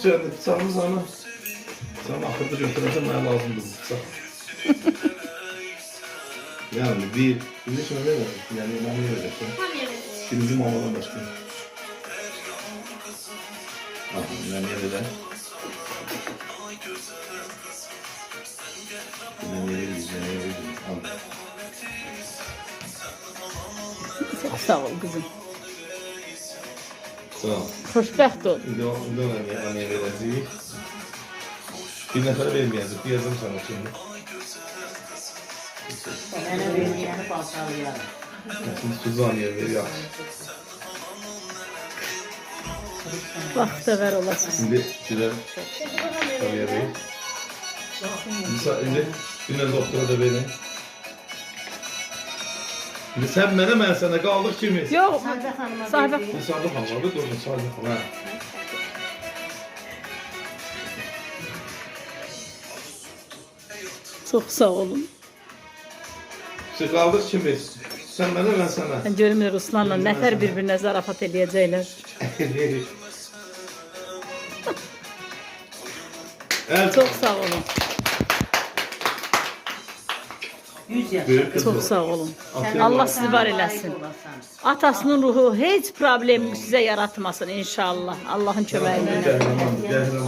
Sen sana akılda götüreceğim ben lazımdı bu. Yani bir şunu verir. Yani mama vereceksin. Birinci mamadan başka. Ben yerden. Ben yerden. Çok sağ ol kızım. Sağ ol. Xoşbəxt ol. İndi anneye verəcəyik. Bir nəfərə verməyəcək. Yazım sana şimdi. Mənə verməyəni baltalayarım. Şimdi tuzu anneye ver yaxşı. Vaxta ver olasın. Şimdi şuraya oraya ver. Şimdi bir doktora da verin. Şimdi sen mənə, mən sənə qaldıq kimiz? Yox, Sahibə xanıma sahibə. verdim. Sağda xanımda durma, sağda xanım. Çox sağ olun. İşte qaldıq kimiz? Sen mənə, mən sənə. Mən görüm Ruslanla nəfər bir-birinə zarafat eləyəcəklər. Çox sağ olun. 100 yaş. Böyük kız. Çox sağ olun. Aferin. Allah sizi var eləsin. Olasan. Atasının ruhu heç problem sizə yaratmasın inşallah. Allahın köməyi ilə. Qəhrəmandır, qəhrəman.